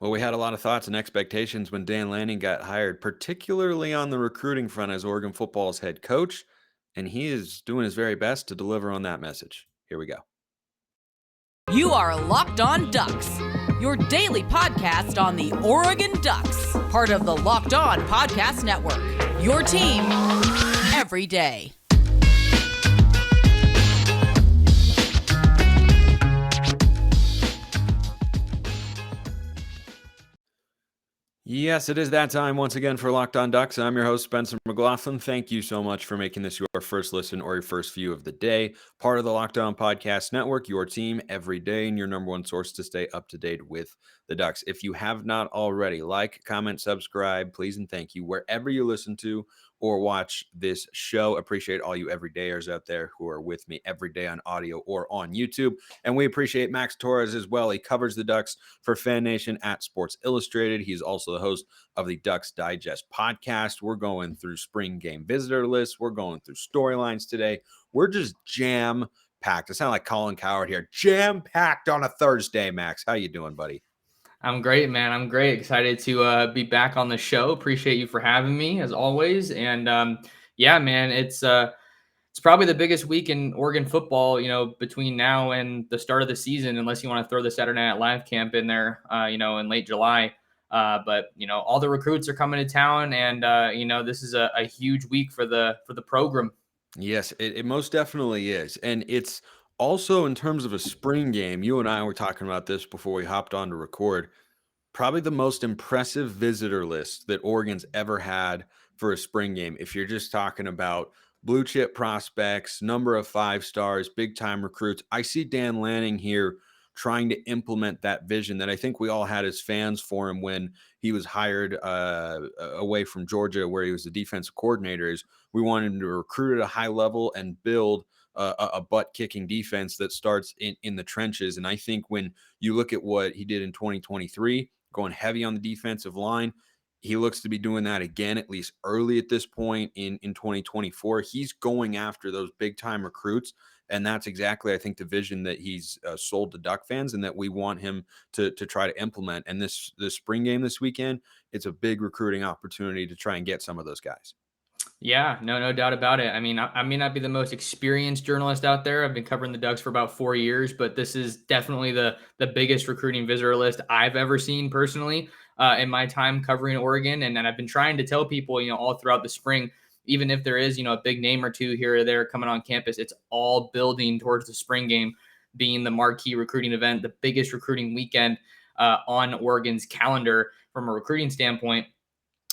Well, we had a lot of thoughts and expectations when Dan Lanning got hired, particularly on the recruiting front as Oregon football's head coach, and he is doing his very best to deliver on that message. Here we go. You are Locked On Ducks, your daily podcast on the Oregon Ducks, part of the Locked On Podcast Network. Your team every day. Yes, it is that time once again for Locked On Ducks. I'm your host, Spencer McLaughlin. Thank you so much for making this your first listen or your first view of the day. Part of the Locked On Podcast Network, your team every day, and your number one source to stay up to date with the Ducks. If you have not already, like, comment, subscribe, please, and thank you wherever you listen to or watch this show. Appreciate all you everydayers out there who are with me every day on audio or on YouTube. And we appreciate Max Torres as well. He covers the Ducks for Fan Nation at Sports Illustrated. He's also the host of the Ducks Digest podcast. We're going through spring game visitor lists. We're going through storylines today. We're just jam packed. I sound like Colin Coward here. Jam packed on a Thursday, Max. How you doing, buddy? I'm great, man. I'm great. Excited to be back on the show. Appreciate you for having me as always. And yeah, man, it's probably the biggest week in Oregon football, between now and the start of the season, unless you want to throw the Saturday Night Live camp in there, in late July. But all the recruits are coming to town, and this is a huge week for the program. Yes, it most definitely is. And it's also in terms of a spring game. You and I were talking about this before we hopped on to record. Probably the most impressive visitor list that Oregon's ever had for a spring game. If you're just talking about blue chip prospects, number of 5 stars, big time recruits, I see Dan Lanning here trying to implement that vision that I think we all had as fans for him when he was hired away from Georgia, where he was the defensive coordinator. Is we wanted him to recruit at a high level and build a butt kicking defense that starts in the trenches. And I think when you look at what he did in 2023, going heavy on the defensive line, he looks to be doing that again, at least early at this point in 2024. He's going after those big time recruits. And that's exactly, I think, the vision that he's sold to Duck fans and that we want him to try to implement. And this spring game this weekend, it's a big recruiting opportunity to try and get some of those guys. Yeah, no doubt about it. I mean, I may not be the most experienced journalist out there. I've been covering the Ducks for about 4 years, but this is definitely the biggest recruiting visitor list I've ever seen personally in my time covering Oregon. And I've been trying to tell people, all throughout the spring, even if there is, a big name or two here or there coming on campus, it's all building towards the spring game being the marquee recruiting event, the biggest recruiting weekend on Oregon's calendar from a recruiting standpoint.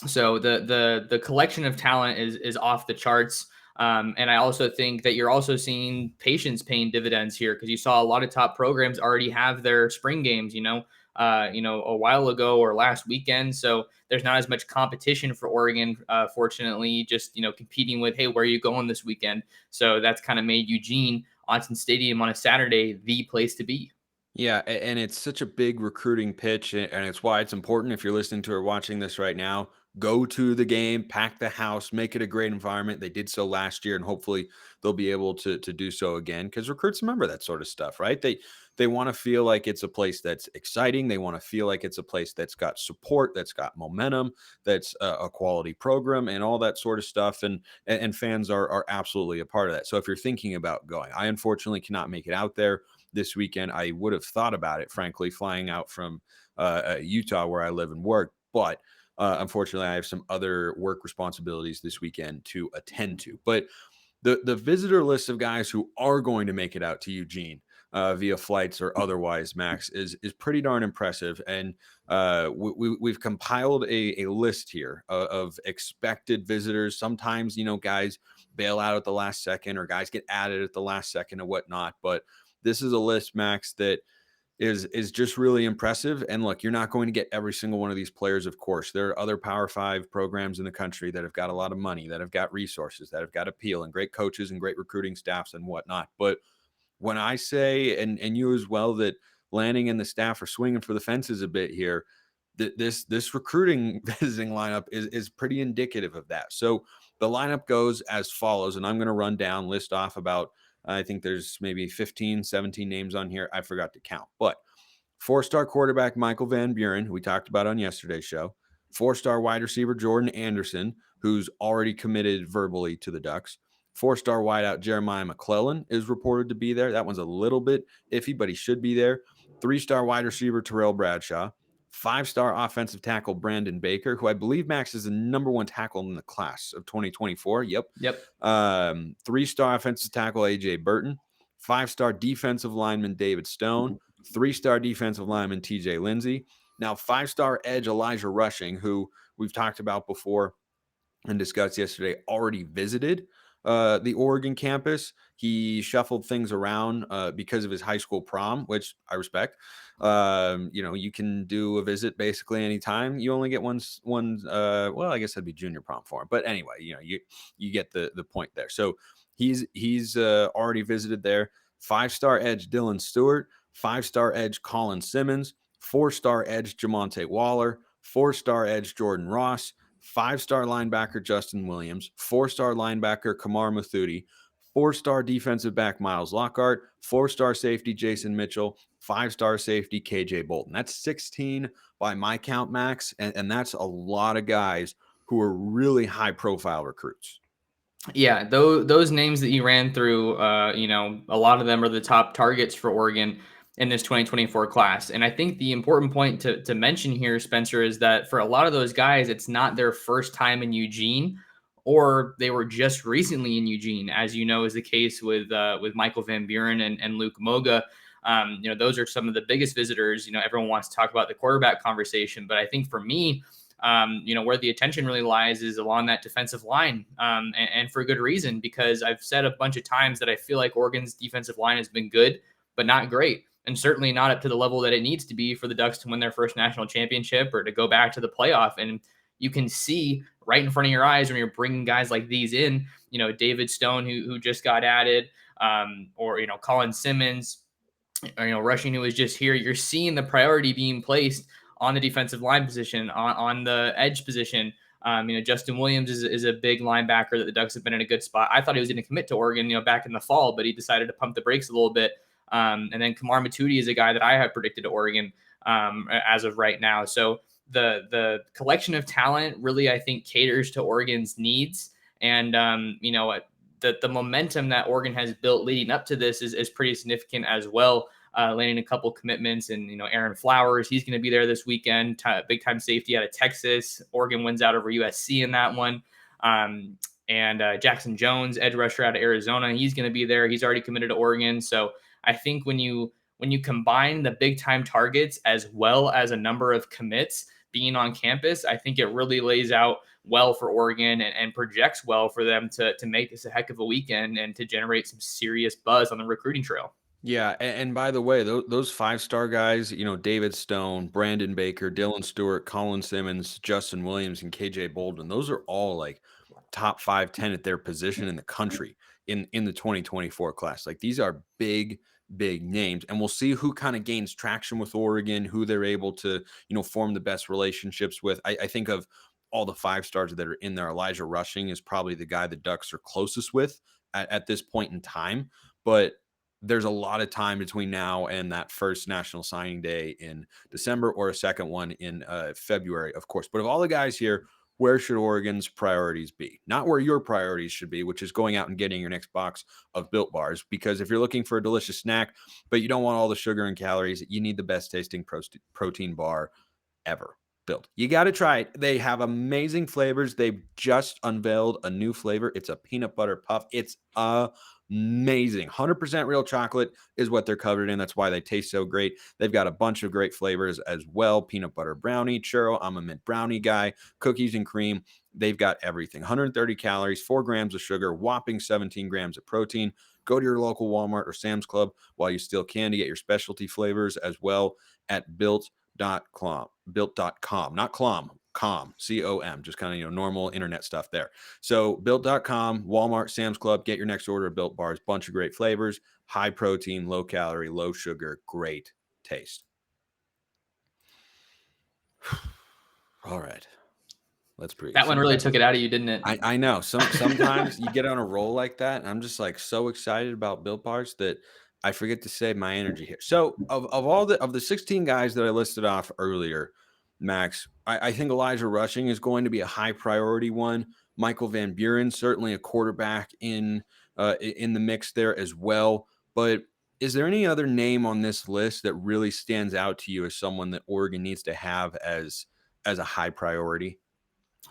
So the collection of talent is off the charts. And I also think that you're also seeing patience paying dividends here, because you saw a lot of top programs already have their spring games, a while ago or last weekend. So there's not as much competition for Oregon, fortunately, just, competing with, hey, where are you going this weekend? So that's kind of made Eugene, Autzen Stadium on a Saturday, the place to be. Yeah, and it's such a big recruiting pitch, and it's why it's important if you're listening to or watching this right now, go to the game, pack the house, make it a great environment. They did so last year, and hopefully they'll be able to do so again, because recruits remember that sort of stuff, right? They want to feel like it's a place that's exciting. They want to feel like it's a place that's got support, that's got momentum, that's a quality program, and all that sort of stuff. And fans are absolutely a part of that. So if you're thinking about going, I unfortunately cannot make it out there this weekend. I would have thought about it, frankly, flying out from Utah, where I live and work. But unfortunately, I have some other work responsibilities this weekend to attend to. But the visitor list of guys who are going to make it out to Eugene via flights or otherwise, Max, is pretty darn impressive. And we've compiled a list here of expected visitors. Sometimes, guys bail out at the last second, or guys get added at the last second and whatnot. But this is a list, Max, that is just really impressive. And look, you're not going to get every single one of these players, of course. There are other Power 5 programs in the country that have got a lot of money, that have got resources, that have got appeal, and great coaches and great recruiting staffs and whatnot. But when I say, and you as well, that Lanning and the staff are swinging for the fences a bit here, this recruiting visiting lineup is pretty indicative of that. So the lineup goes as follows, and I'm going to list off about, I think there's maybe 15, 17 names on here. I forgot to count. But 4-star quarterback Michael Van Buren, who we talked about on yesterday's show. 4-star wide receiver Jordan Anderson, who's already committed verbally to the Ducks. 4-star wideout Jeremiah McLaughlin is reported to be there. That one's a little bit iffy, but he should be there. 3-star wide receiver Terrell Bradshaw. 5-star offensive tackle Brandon Baker, who I believe Max is the number 1 tackle in the class of 2024. Yep. 3-star offensive tackle AJ Burton. 5-star defensive lineman David Stone. 3-star defensive lineman TJ Lindsey. Now, 5-star edge Elijah Rushing, who we've talked about before and discussed yesterday, already visited the Oregon campus. He shuffled things around because of his high school prom, which I respect. You can do a visit basically anytime. You only get one. Well, I guess that'd be junior prom for him. But anyway, you get the point there. So he's already visited there. 5-star edge Dylan Stewart. 5-star edge Colin Simmons. 4-star edge Jamonte Waller. 4-star edge Jordan Ross. 5-star linebacker Justin Williams, 4-star linebacker Kamar Mathuti, 4-star defensive back Miles Lockhart, 4-star safety Jason Mitchell, 5-star safety KJ Bolton. That's 16 by my count, Max, and that's a lot of guys who are really high-profile recruits. Yeah, those names that you ran through, a lot of them are the top targets for Oregon in this 2024 class. And I think the important point to mention here, Spencer, is that for a lot of those guys, it's not their first time in Eugene, or they were just recently in Eugene, as you know, is the case with Michael Van Buren and Luke Moga. Those are some of the biggest visitors. Everyone wants to talk about the quarterback conversation, but I think for me, where the attention really lies is along that defensive line, and for good reason, because I've said a bunch of times that I feel like Oregon's defensive line has been good, but not great. And certainly not up to the level that it needs to be for the Ducks to win their first national championship or to go back to the playoff. And you can see right in front of your eyes when you're bringing guys like these in, David Stone, who just got added, or Colin Simmons, Rushing, who was just here. You're seeing the priority being placed on the defensive line position, on the edge position. Justin Williams is a big linebacker that the Ducks have been in a good spot. I thought he was going to commit to Oregon, back in the fall, but he decided to pump the brakes a little bit. And then Kamar Mathuti is a guy that I have predicted to Oregon as of right now. So the collection of talent really, I think, caters to Oregon's needs. And, the momentum that Oregon has built leading up to this is pretty significant as well. Landing a couple commitments, and Aaron Flowers, he's going to be there this weekend. Big time safety out of Texas. Oregon wins out over USC in that one. And Jackson Jones, edge rusher out of Arizona, he's going to be there. He's already committed to Oregon. So I think when you combine the big time targets as well as a number of commits being on campus, I think it really lays out well for Oregon and projects well for them to make this a heck of a weekend and to generate some serious buzz on the recruiting trail. Yeah, and by the way, those 5-star guys, David Stone, Brandon Baker, Dylan Stewart, Colin Simmons, Justin Williams, and KJ Bolden, those are all like top 5, 10 at their position in the country in the 2024 class. Like, these are big names, and we'll see who kind of gains traction with Oregon, who they're able to, form the best relationships with. I think of all the 5-stars that are in there, Elijah Rushing is probably the guy the Ducks are closest with at this point in time, but there's a lot of time between now and that first national signing day in December, or a second one in February, of course. But of all the guys here, where should Oregon's priorities be? Not where your priorities should be, which is going out and getting your next box of Built Bars. Because if you're looking for a delicious snack, but you don't want all the sugar and calories, you need the best tasting protein bar ever. Built. You got to try it. They have amazing flavors. They've just unveiled a new flavor. It's a peanut butter puff. It's amazing. 100% real chocolate is what they're covered in. That's why they taste so great. They've got a bunch of great flavors as well. Peanut butter brownie, churro. I'm a mint brownie guy. Cookies and cream. They've got everything. 130 calories, 4 grams of sugar, whopping 17 grams of protein. Go to your local Walmart or Sam's Club while you still can to get your specialty flavors as well at built.com, not clom, com, C-O-M, just kind of, normal internet stuff there. So built.com, Walmart, Sam's Club, get your next order of Built Bars. Bunch of great flavors, high protein, low calorie, low sugar, great taste. All right. Let's breathe. That one really took it out of you, didn't it? I know. Sometimes you get on a roll like that, and I'm just like so excited about Built Bars that I forget to save my energy here. So of the 16 guys that I listed off earlier, Max, I think Elijah rushing is going to be a high priority one. Michael Van Buren, certainly a quarterback in the mix there as well. But is there any other name on this list that really stands out to you as someone that Oregon needs to have as a high priority?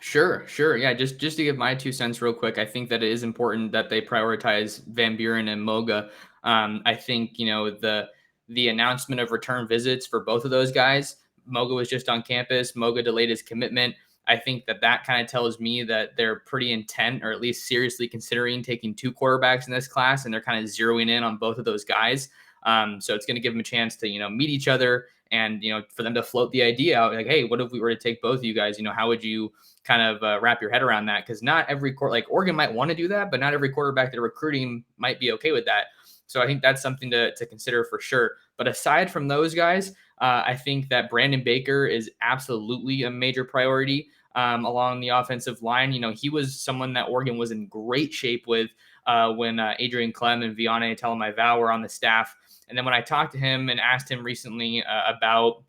Sure, sure. Yeah, just to give my 2 cents real quick, I think that it is important that they prioritize Van Buren and Moga. I think the announcement of return visits for both of those guys. Moga was just on campus. Moga delayed his commitment. I think that kind of tells me that they're pretty intent, or at least seriously considering taking 2 quarterbacks in this class, and they're kind of zeroing in on both of those guys. So it's going to give them a chance to meet each other, and for them to float the idea out, like, hey, what if we were to take both of you guys? How would you kind of wrap your head around that? Because not every like Oregon might want to do that, but not every quarterback they're recruiting might be okay with that. So I think that's something to consider for sure. But aside from those guys, I think that Brandon Baker is absolutely a major priority along the offensive line. He was someone that Oregon was in great shape with when Adrian Clem and Vianney Talamaiva were on the staff. And then when I talked to him and asked him recently about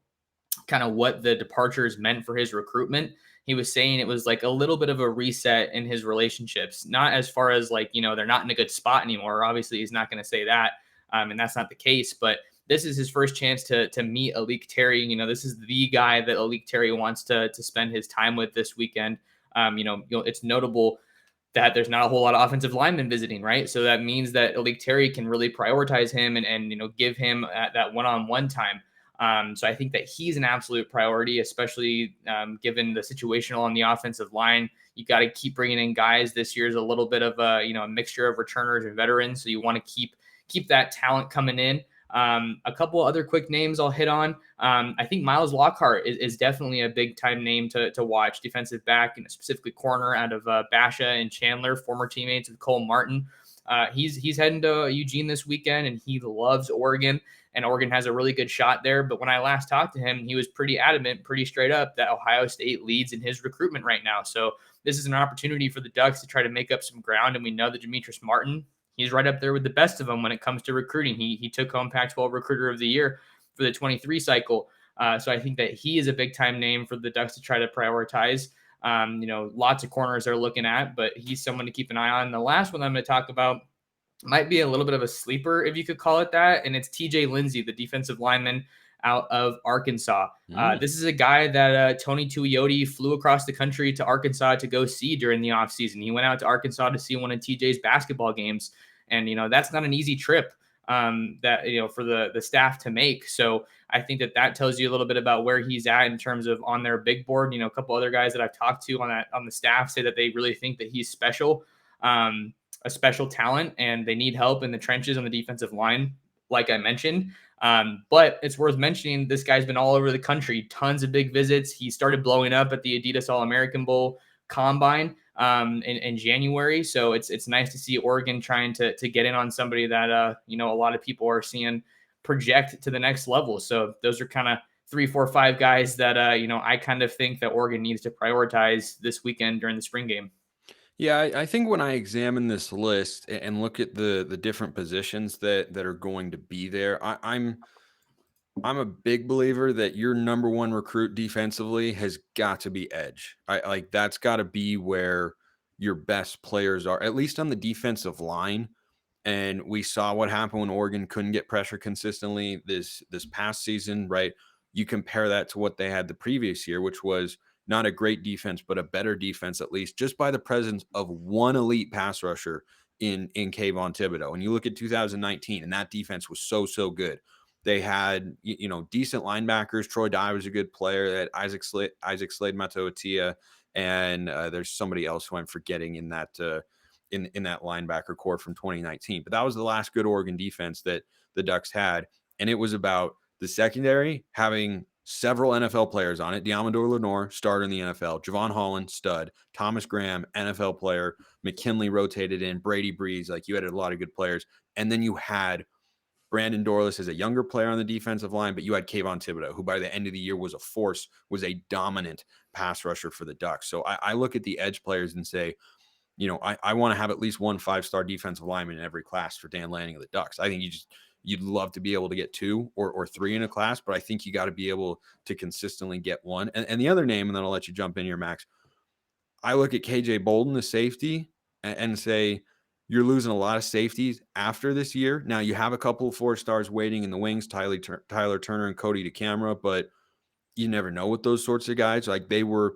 kind of what the departures meant for his recruitment, he was saying it was like a little bit of a reset in his relationships. Not as far as like, they're not in a good spot anymore. Obviously, he's not going to say that. And that's not the case. But this is his first chance to meet Alik Terry. This is the guy that Alik Terry wants to spend his time with this weekend. It's notable that there's not a whole lot of offensive linemen visiting, right? So that means that Alik Terry can really prioritize him and give him that one-on-one time. So I think that he's an absolute priority, especially given the situational on the offensive line. You got to keep bringing in guys. This year's a little bit of a mixture of returners and veterans, so you want to keep that talent coming in. A couple other quick names I'll hit on. I think Miles Lockhart is definitely a big time name to watch. Defensive back, specifically corner out of Basha and Chandler, former teammates of Cole Martin. He's heading to Eugene this weekend, and he loves Oregon, and Oregon has a really good shot there. But when I last talked to him, he was pretty adamant, pretty straight up, that Ohio State leads in his recruitment right now. So this is an opportunity for the Ducks to try to make up some ground, and we know that Demetrius Martin, he's right up there with the best of them when it comes to recruiting. He took home Pac-12 Recruiter of the Year for the 23 cycle. So I think that he is a big-time name for the Ducks to try to prioritize. Lots of corners they're looking at, but he's someone to keep an eye on. And the last one I'm going to talk about might be a little bit of a sleeper, if you could call it that, and it's TJ Lindsey, the defensive lineman out of Arkansas. This is a guy that Tony Tuioti flew across the country to Arkansas to go see during the offseason. He went out to Arkansas to see one of TJ's basketball games, and that's not an easy trip for the staff to make. So I think that tells you a little bit about where he's at in terms of on their big board. A couple other guys that I've talked to on the staff say that they really think that he's special. A special talent, and they need help in the trenches on the defensive line, like I mentioned. But it's worth mentioning this guy's been all over the country, tons of big visits. He started blowing up at the Adidas All-American Bowl Combine in January. So it's nice to see Oregon trying to get in on somebody that a lot of people are seeing project to the next level. So those are kind of 3, 4, 5 guys that I kind of think that Oregon needs to prioritize this weekend during the spring game. Yeah, I think when I examine this list and look at the different positions that are going to be there, I'm a big believer that your number one recruit defensively has got to be edge. I like that's got to be where your best players are, at least on the defensive line. And we saw what happened when Oregon couldn't get pressure consistently this past season, right? You compare that to what they had the previous year, which was not a great defense, but a better defense, at least just by the presence of one elite pass rusher in Kayvon Thibodeau. And you look at 2019, and that defense was so good. They had decent linebackers. Troy Dye was a good player. They had Isaac Slade Matautia, and there's somebody else who I'm forgetting in that in that linebacker core from 2019. But that was the last good Oregon defense that the Ducks had, and it was about the secondary having several NFL players on it. Diamador Lenore, starter in the NFL. Javon Holland, stud. Thomas Graham, NFL player. McKinley rotated in. Brady Breeze. Like, you had a lot of good players. And then you had Brandon Dorlus as a younger player on the defensive line, but you had Kayvon Thibodeau, who by the end of the year was a force, was a dominant pass rusher for the Ducks. So I look at the edge players and say, I want to have at least one 5-star defensive lineman in every class for Dan Lanning of the Ducks. I think You'd love to be able to get 2 or 3 in a class, but I think you got to be able to consistently get 1. And the other name, and then I'll let you jump in here, Max. I look at KJ Bolden, the safety, and say you're losing a lot of safeties after this year. Now you have a couple of 4-stars waiting in the wings, Tyler Turner and Cody DeCamara, but you never know with those sorts of guys. Like, they were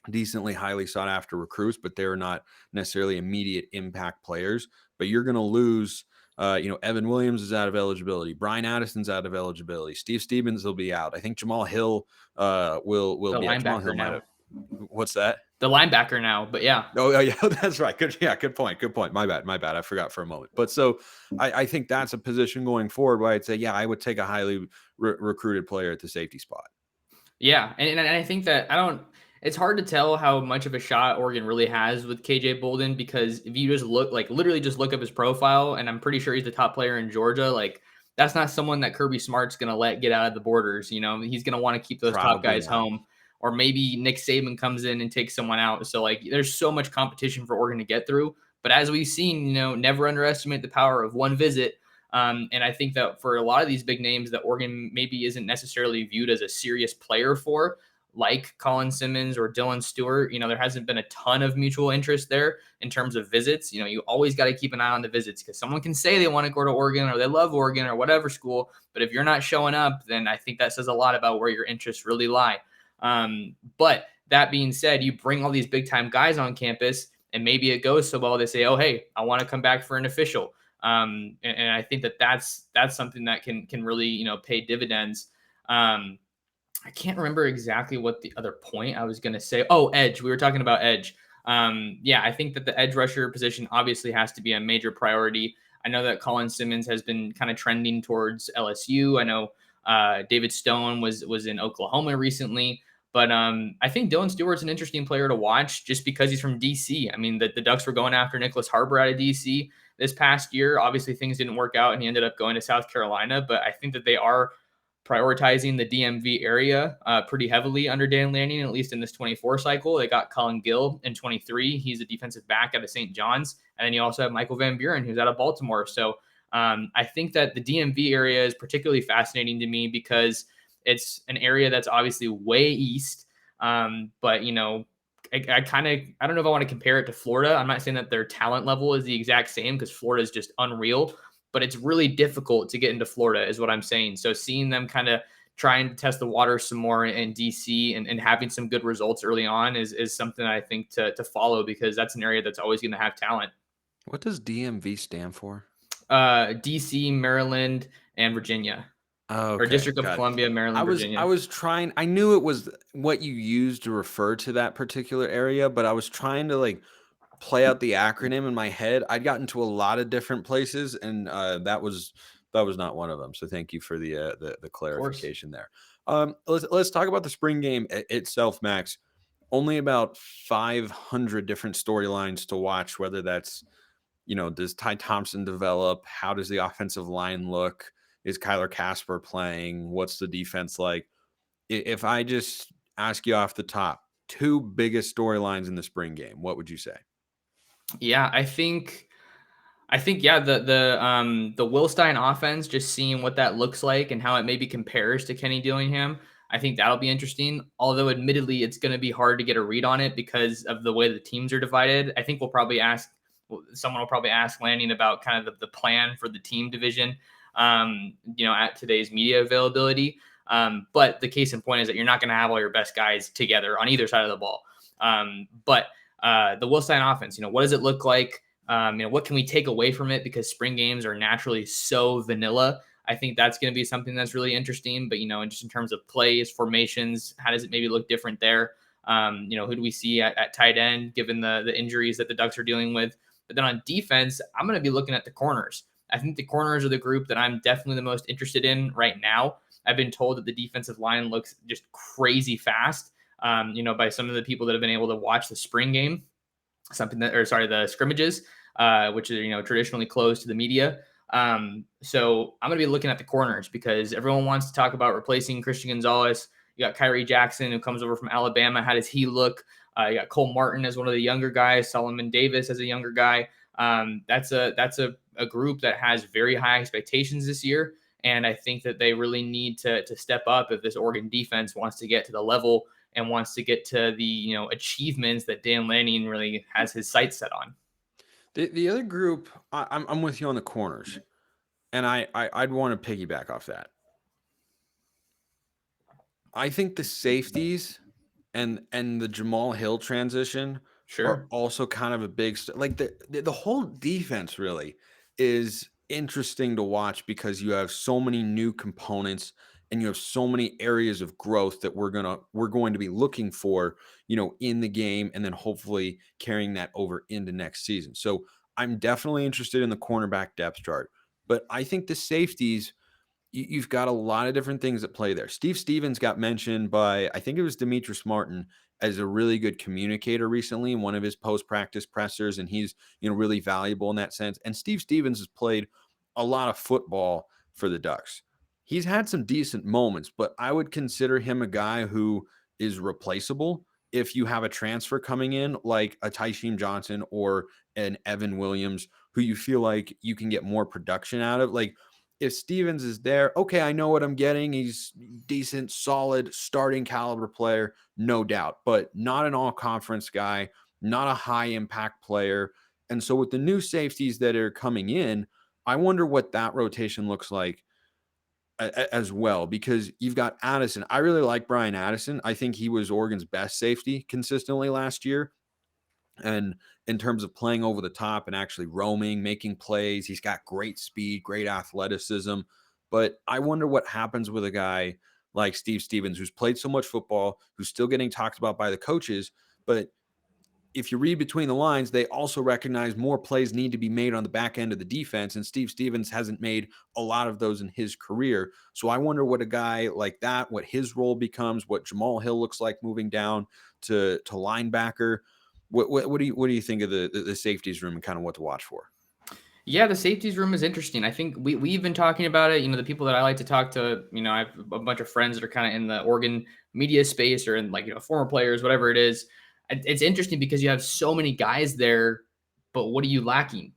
decently highly sought after recruits, but they're not necessarily immediate impact players. But you're going to lose, Evan Williams is out of eligibility. Brian Addison's out of eligibility. Steve Stevens will be out. I think Jamal Hill will The be out. Jamal linebacker Hill might now. have. What's that? The linebacker now, but yeah. Oh, yeah, that's right. Good point. My bad. I forgot for a moment. But so I think that's a position going forward where I'd say, yeah, I would take a highly recruited player at the safety spot. Yeah, and I think that it's hard to tell how much of a shot Oregon really has with KJ Bolden, because if you just literally just look up his profile, and I'm pretty sure he's the top player in Georgia, like, that's not someone that Kirby Smart's going to let get out of the borders. He's going to want to keep those top guys home, or maybe Nick Saban comes in and takes someone out. So, like, there's so much competition for Oregon to get through. But as we've seen, never underestimate the power of one visit. And I think that for a lot of these big names that Oregon maybe isn't necessarily viewed as a serious player for, like Colin Simmons or Dylan Stewart, there hasn't been a ton of mutual interest there in terms of visits. You always got to keep an eye on the visits, because someone can say they want to go to Oregon or they love Oregon or whatever school, but if you're not showing up, then I think that says a lot about where your interests really lie. But that being said, you bring all these big time guys on campus, and maybe it goes so well, they say, oh, hey, I want to come back for an official. And I think that's something that can really, pay dividends. I can't remember exactly what the other point I was going to say. Oh, edge. We were talking about edge. Yeah, I think that the edge rusher position obviously has to be a major priority. I know that Colin Simmons has been kind of trending towards LSU. I know David Stone was in Oklahoma recently. But I think Dylan Stewart's an interesting player to watch just because he's from D.C. I mean, the Ducks were going after Nicholas Harbor out of D.C. this past year. Obviously, things didn't work out, and he ended up going to South Carolina. But I think that they are prioritizing the DMV area pretty heavily under Dan Lanning, at least in this 24 cycle. They got Colin Gill in 23. He's a defensive back out of St. John's. And then you also have Michael Van Buren, who's out of Baltimore. So I think that the DMV area is particularly fascinating to me because it's an area that's obviously way east. But, I don't know if I want to compare it to Florida. I'm not saying that their talent level is the exact same, because Florida is just unreal. But it's really difficult to get into Florida is what I'm saying. So seeing them kind of trying to test the water some more in DC and having some good results early on is something I think to follow, because that's an area that's always going to have talent. What does DMV stand for? DC, Maryland, and Virginia. Oh, okay. Or District of Columbia, Maryland, Virginia. I knew it was what you used to refer to that particular area, but I was trying to play out the acronym in my head. I'd gotten to a lot of different places, and that was not one of them. So thank you for the clarification there. Let's talk about the spring game itself, Max. Only about 500 different storylines to watch, whether that's, does Ty Thompson develop? How does the offensive line look? Is Kyler Casper playing? What's the defense like? If I just ask you off the top, 2 biggest storylines in the spring game, what would you say? Yeah, I think the Wilstein offense, just seeing what that looks like and how it maybe compares to Kenny Dillingham, I think that'll be interesting. Although admittedly, it's going to be hard to get a read on it because of the way the teams are divided. I think someone will probably ask Lanning about kind of the plan for the team division, at today's media availability. But the case in point is that you're not going to have all your best guys together on either side of the ball. But the Wilstein offense, what does it look like? What can we take away from it? Because spring games are naturally so vanilla. I think that's going to be something that's really interesting. But, just in terms of plays, formations, how does it maybe look different there? Who do we see at tight end, given the injuries that the Ducks are dealing with? But then on defense, I'm going to be looking at the corners. I think the corners are the group that I'm definitely the most interested in right now. I've been told that the defensive line looks just crazy fast, by some of the people that have been able to watch the spring game, the scrimmages, which are, traditionally closed to the media. So I'm going to be looking at the corners because everyone wants to talk about replacing Christian Gonzalez. You got Kyrie Jackson, who comes over from Alabama. How does he look? You got Cole Martin as one of the younger guys, Solomon Davis as a younger guy. That's a a group that has very high expectations this year. And I think that they really need to step up if this Oregon defense wants to get to the level and wants to get to the achievements that Dan Lanning really has his sights set on. The other group, I'm with you on the corners, and I'd want to piggyback off that. I think the safeties and the Jamal Hill transition are Sure. also kind of a big like the whole defense really is interesting to watch because you have so many new components and you have so many areas of growth that we're going to be looking for, in the game and then hopefully carrying that over into next season. So I'm definitely interested in the cornerback depth chart, but I think the safeties you've got a lot of different things at play there. Steve Stevens got mentioned by, I think it was Demetrius Martin, as a really good communicator recently in one of his post-practice pressers, and he's really valuable in that sense. And Steve Stevens has played a lot of football for the Ducks. He's had some decent moments, but I would consider him a guy who is replaceable if you have a transfer coming in like a Tyshim Johnson or an Evan Williams, who you feel like you can get more production out of. Like if Stevens is there, okay, I know what I'm getting. He's decent, solid, starting caliber player, no doubt, but not an all conference guy, not a high impact player. And so with the new safeties that are coming in, I wonder what that rotation looks like as well, because you've got Addison. I really like Brian Addison. I think he was Oregon's best safety consistently last year. And in terms of playing over the top and actually roaming, making plays, he's got great speed, great athleticism. But I wonder what happens with a guy like Steve Stevens, who's played so much football, who's still getting talked about by the coaches. But if you read between the lines, they also recognize more plays need to be made on the back end of the defense. And Steve Stevens hasn't made a lot of those in his career. So I wonder what a guy like that, what his role becomes, what Jamal Hill looks like moving down to linebacker. What do you think of the safeties room and kind of what to watch for? Yeah, the safeties room is interesting. I think we've been talking about it. The people that I like to talk to, I have a bunch of friends that are kind of in the Oregon media space or in former players, whatever it is. It's interesting because you have so many guys there, but what are you lacking?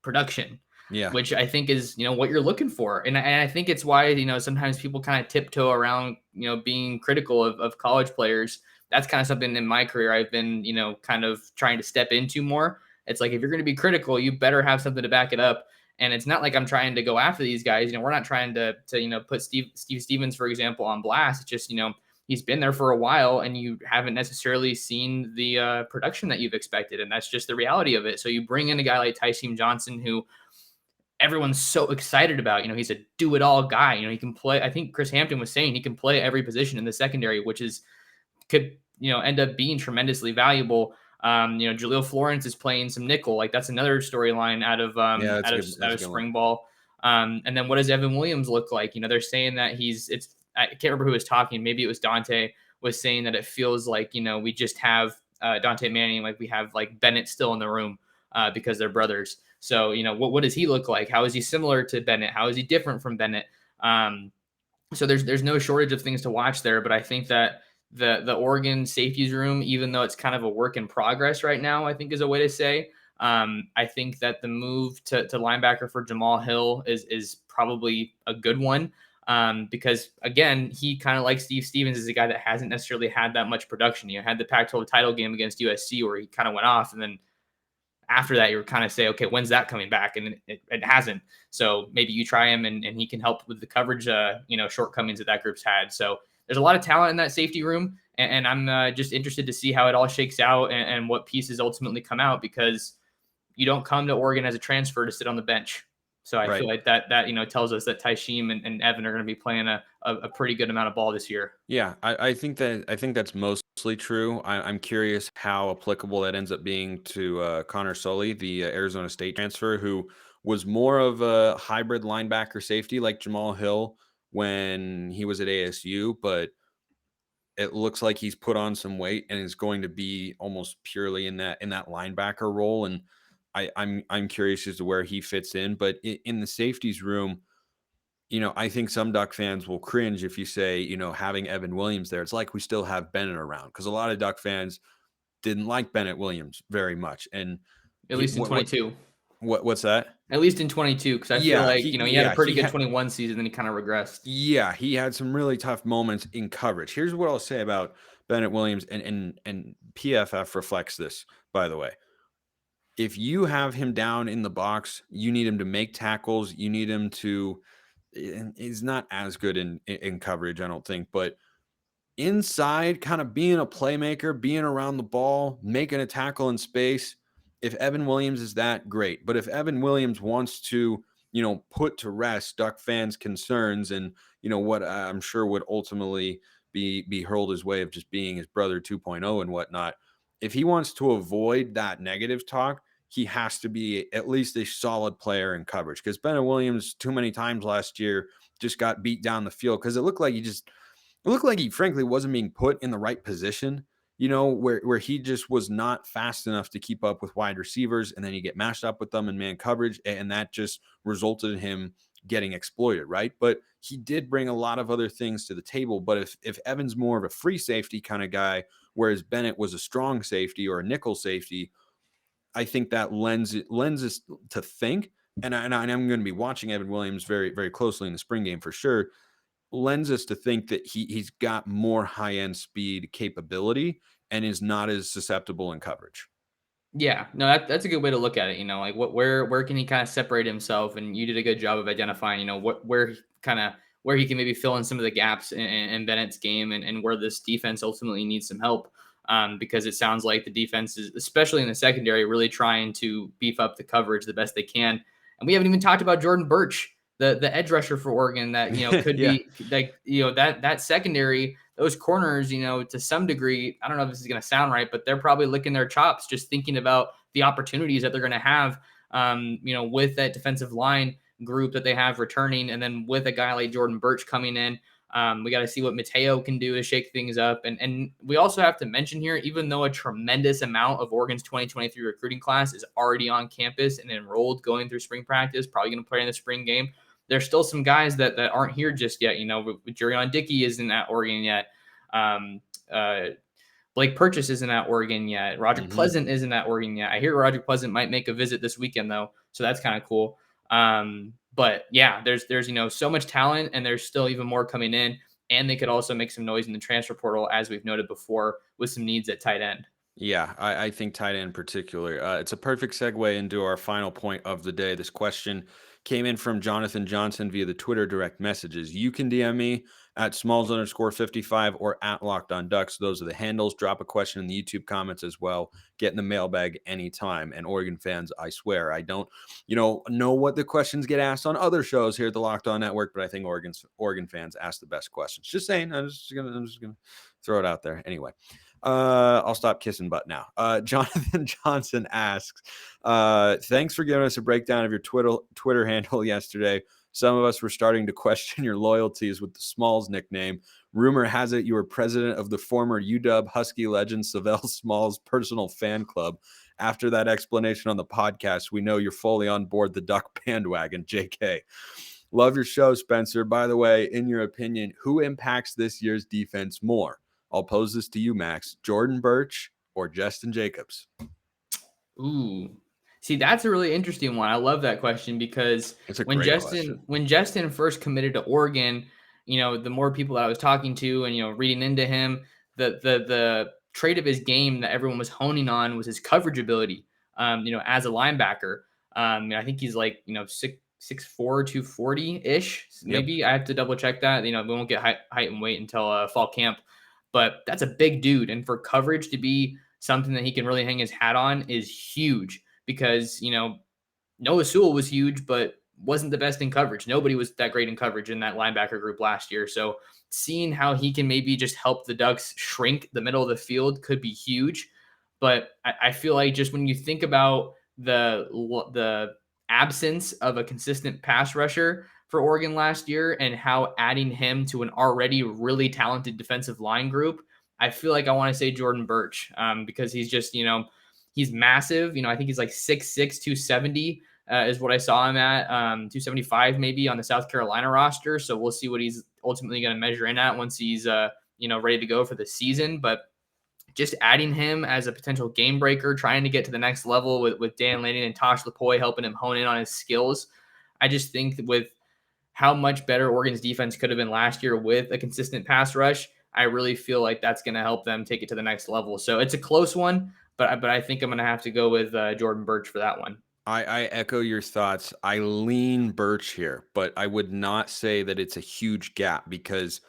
Production. Yeah. Which I think is, what you're looking for. And I think it's why, sometimes people kind of tiptoe around, being critical of college players. That's kind of something in my career I've been, kind of trying to step into more. It's like, if you're going to be critical, you better have something to back it up. And it's not like I'm trying to go after these guys. We're not trying to put Steve Stevens, for example, on blast. It's just, he's been there for a while and you haven't necessarily seen the production that you've expected. And that's just the reality of it. So you bring in a guy like Tyshim Johnson, who everyone's so excited about. He's a do-it-all guy. He can play. I think Chris Hampton was saying he can play every position in the secondary, which could end up being tremendously valuable. Jaleel Florence is playing some nickel. Like that's another storyline out of spring ball. And then what does Evan Williams look like? They're saying that I can't remember who was talking. Maybe it was Dante was saying that it feels like, we just have Dante Manning, like we have like Bennett still in the room because they're brothers. So, what does he look like? How is he similar to Bennett? How is he different from Bennett? So there's no shortage of things to watch there, but I think that the Oregon safeties room, even though it's kind of a work in progress right now, I think is a way to say. I think that the move to linebacker for Jamal Hill is probably a good one because, again, he kind of like Steve Stevens is a guy that hasn't necessarily had that much production. You had the Pac-12 title game against USC where he kind of went off, and then after that, you're kind of say, okay, when's that coming back? And it hasn't. So maybe you try him and he can help with the coverage, shortcomings that group's had. So there's a lot of talent in that safety room. And I'm just interested to see how it all shakes out and what pieces ultimately come out, because you don't come to Oregon as a transfer to sit on the bench. So I feel like that tells us that Tyshim and Evan are going to be playing a pretty good amount of ball this year. Yeah, I think that's mostly true. I'm curious how applicable that ends up being to Connor Sully, the Arizona State transfer, who was more of a hybrid linebacker safety like Jamal Hill when he was at ASU, but it looks like he's put on some weight and is going to be almost purely in that linebacker role. And I'm curious as to where he fits in. But in the safeties room, I think some Duck fans will cringe if you say, having Evan Williams there, it's like we still have Bennett around, because a lot of Duck fans didn't like Bennett Williams very much. And At least in 22. What's that? At least in 22, because I feel Yeah, like, he had a pretty he good had 21 season, then he kind of regressed. yeah, he had some really tough moments in coverage. Here's what I'll say about Bennett Williams, and PFF reflects this, by the way. If you have him down in the box, you need him to make tackles. You need him to. And he's not as good in coverage, I don't think, but inside, kind of being a playmaker, being around the ball, making a tackle in space. If Evan Williams is that, great. But if Evan Williams wants to, put to rest Duck fans' concerns and, what I'm sure would ultimately be hurled his way of just being his brother 2.0 and whatnot, if he wants to avoid that negative talk, he has to be at least a solid player in coverage, because Bennett Williams too many times last year just got beat down the field because it looked like he frankly wasn't being put in the right position, where he just was not fast enough to keep up with wide receivers, and then you get mashed up with them in man coverage, and that just resulted in him getting exploited, right? But he did bring a lot of other things to the table. But if Evan's more of a free safety kind of guy, whereas Bennett was a strong safety or a nickel safety, I think that lends us to think, and I'm going to be watching Evan Williams very, very closely in the spring game for sure, lends us to think that he's got more high-end speed capability and is not as susceptible in coverage. Yeah, no, that's a good way to look at it. Like where can he kind of separate himself? And you did a good job of identifying, where he can maybe fill in some of the gaps in Bennett's game, and where this defense ultimately needs some help. Because it sounds like the defense is, especially in the secondary, really trying to beef up the coverage the best they can. And we haven't even talked about Jordan Burch, the edge rusher for Oregon, that could Yeah. be like that secondary, those corners, to some degree, I don't know if this is going to sound right, but they're probably licking their chops just thinking about the opportunities that they're going to have, with that defensive line group that they have returning, and then with a guy like Jordan Burch coming in. We got to see what Mateo can do to shake things up. And we also have to mention here, even though a tremendous amount of Oregon's 2023 recruiting class is already on campus and enrolled, going through spring practice, probably going to play in the spring game, there's still some guys that aren't here just yet. Jurion Dickey isn't at Oregon yet. Um, Blake Purchase isn't at Oregon yet. Roderick Pleasant isn't at Oregon yet. I hear Roderick Pleasant might make a visit this weekend though, so that's kind of cool. But yeah, there's so much talent, and there's still even more coming in, and they could also make some noise in the transfer portal, as we've noted before, with some needs at tight end. Yeah, I think tight end in particular. It's a perfect segue into our final point of the day. This question came in from Jonathan Johnson via the Twitter direct messages. You can DM me at smalls_55 or at Locked On Ducks. Those are the handles. Drop a question in the YouTube comments as well. Get in the mailbag anytime. And Oregon fans, I swear, I don't, know what the questions get asked on other shows here at the Locked On Network, but I think Oregon fans ask the best questions. Just saying. I'm just gonna throw it out there. Anyway. I'll stop kissing butt now. Jonathan Johnson asks, thanks for giving us a breakdown of your Twitter handle yesterday. Some of us were starting to question your loyalties with the Smalls nickname. Rumor has it you were president of the former UW Husky legend Savell Smalls personal fan club. After that explanation on the podcast, we know you're fully on board the Duck bandwagon. JK. Love your show, Spencer. By the way, in your opinion, who impacts this year's defense more? I'll pose this to you, Max. Jordan Burch or Jestin Jacobs? Ooh. See, that's a really interesting one. I love that question, because It's a when great question. Jestin first committed to Oregon, the more people that I was talking to and reading into him, the trait of his game that everyone was honing on was his coverage ability. As a linebacker, I think he's like 6'4", 240 ish. Yep. Maybe I have to double check that. We won't get height and weight until fall camp. But that's a big dude. And for coverage to be something that he can really hang his hat on is huge, because, Noah Sewell was huge, but wasn't the best in coverage. Nobody was that great in coverage in that linebacker group last year. So seeing how he can maybe just help the Ducks shrink the middle of the field could be huge. But I feel like, just when you think about the absence of a consistent pass rusher for Oregon last year, and how adding him to an already really talented defensive line group, I feel like I want to say Jordan Burch, because he's just, he's massive. I think he's like 6'6", 270 is what I saw him at, 275 maybe on the South Carolina roster. So we'll see what he's ultimately going to measure in at once he's, ready to go for the season. But just adding him as a potential game breaker, trying to get to the next level with Dan Lanning and Tosh Lapoy helping him hone in on his skills. I just think that with how much better Oregon's defense could have been last year with a consistent pass rush, I really feel like that's going to help them take it to the next level. So it's a close one, but I think I'm going to have to go with Jordan Burch for that one. I echo your thoughts. I lean Burch here, but I would not say that it's a huge gap because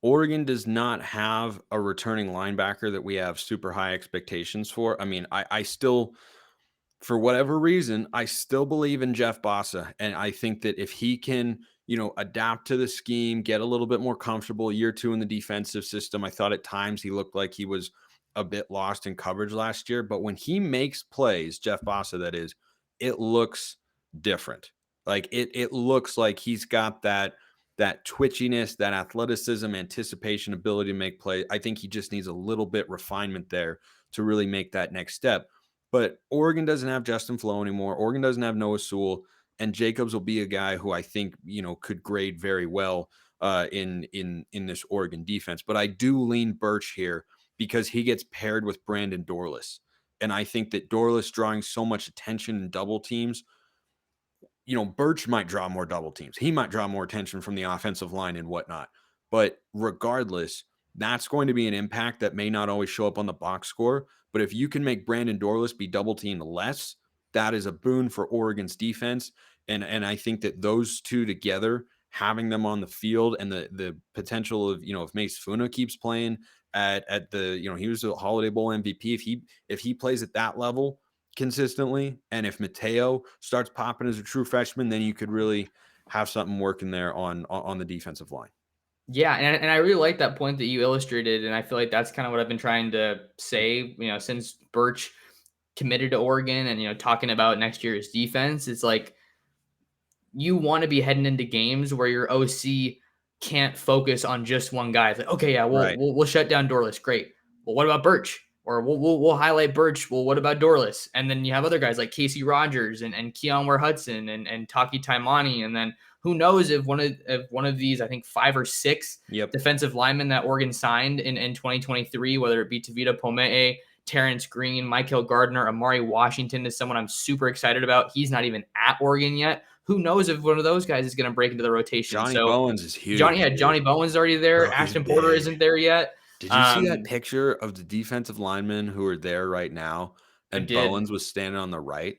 Oregon does not have a returning linebacker that we have super high expectations for. I mean, I still, for whatever reason, I still believe in Jeff Bossa. And I think that if he can, adapt to the scheme, get a little bit more comfortable year two in the defensive system. I thought at times he looked like he was a bit lost in coverage last year. But when he makes plays, Jeff Bossa, that is, it looks different. Like it looks like he's got that twitchiness, that athleticism, anticipation, ability to make plays. I think he just needs a little bit refinement there to really make that next step. But Oregon doesn't have Justin Flo anymore. Oregon doesn't have Noah Sewell, and Jacobs will be a guy who I think could grade very well in this Oregon defense. But I do lean Burch here because he gets paired with Brandon Dorlus, and I think that Dorlus drawing so much attention in double teams. Burch might draw more double teams. He might draw more attention from the offensive line and whatnot. But regardless, that's going to be an impact that may not always show up on the box score. But if you can make Brandon Dorlus be double teamed less, that is a boon for Oregon's defense. And I think that those two together, having them on the field and the potential of, if Mace Funa keeps playing at the, he was a Holiday Bowl MVP. If he plays at that level consistently, and if Mateo starts popping as a true freshman, then you could really have something working there on the defensive line. Yeah, and I really like that point that you illustrated, and I feel like that's kind of what I've been trying to say, since Burch committed to Oregon and, talking about next year's defense. It's like you want to be heading into games where your OC can't focus on just one guy. It's like, okay, yeah, we'll shut down Dorlus. Great. Well, what about Burch? Or we'll highlight Burch. Well, what about Dorlus? And then you have other guys like Casey Rogers and Keon Ware Hudson and Taki Taimani. And then who knows if one of these, I think 5 or 6 defensive linemen that Oregon signed in 2023, whether it be Tavita Pomee, Terrence Green, Michael Gardner, Amari Washington is someone I'm super excited about. He's not even at Oregon yet. Who knows if one of those guys is going to break into the rotation? Johnny Bowens is huge. Johnny Bowens is already there. Ashton Porter isn't there yet. Did you see that picture of the defensive linemen who are there right now? And Bowens was standing on the right.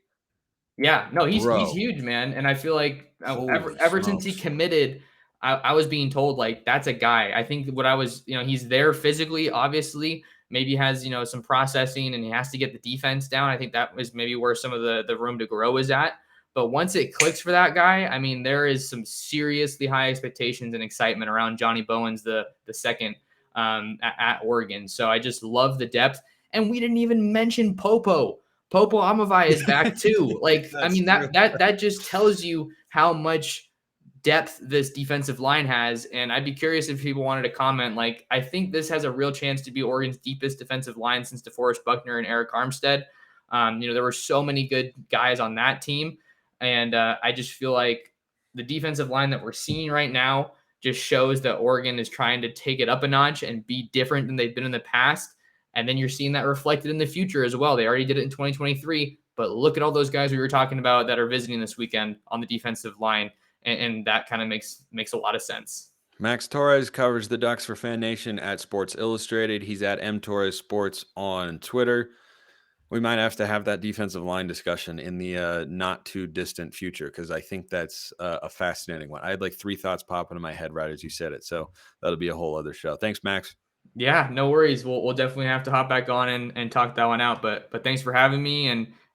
Yeah, no, he's huge, man. And I feel like ever since he committed, I was being told like that's a guy. I think what I was, he's there physically, obviously. Maybe has some processing and he has to get the defense down. I think that was maybe where some of the room to grow is at. But once it clicks for that guy, I mean, there is some seriously high expectations and excitement around Johnny Bowens, the second at Oregon. So I just love the depth. And we didn't even mention Popo Amavai is back too. Like, I mean, that just tells you how much depth this defensive line has. And I'd be curious if people wanted to comment. Like, I think this has a real chance to be Oregon's deepest defensive line since DeForest Buckner and Eric Armstead. There were so many good guys on that team. And I just feel like the defensive line that we're seeing right now just shows that Oregon is trying to take it up a notch and be different than they've been in the past. And then you're seeing that reflected in the future as well. They already did it in 2023, but look at all those guys we were talking about that are visiting this weekend on the defensive line. And that kind of makes a lot of sense. Max Torres covers the Ducks for Fan Nation at Sports Illustrated. He's at mtorresports on Twitter. We might have to have that defensive line discussion in the not too distant future because I think that's a fascinating one. I had like 3 thoughts pop into my head right as you said it, so that'll be a whole other show. Thanks, Max. Yeah, no worries. We'll definitely have to hop back on and talk that one out. But thanks for having me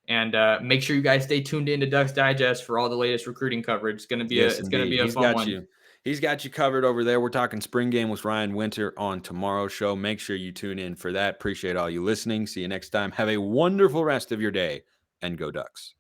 and make sure you guys stay tuned into Ducks Digest for all the latest recruiting coverage. It's gonna be a fun one. He's got you covered over there. We're talking spring game with Ryan Winter on tomorrow's show. Make sure you tune in for that. Appreciate all you listening. See you next time. Have a wonderful rest of your day and go Ducks.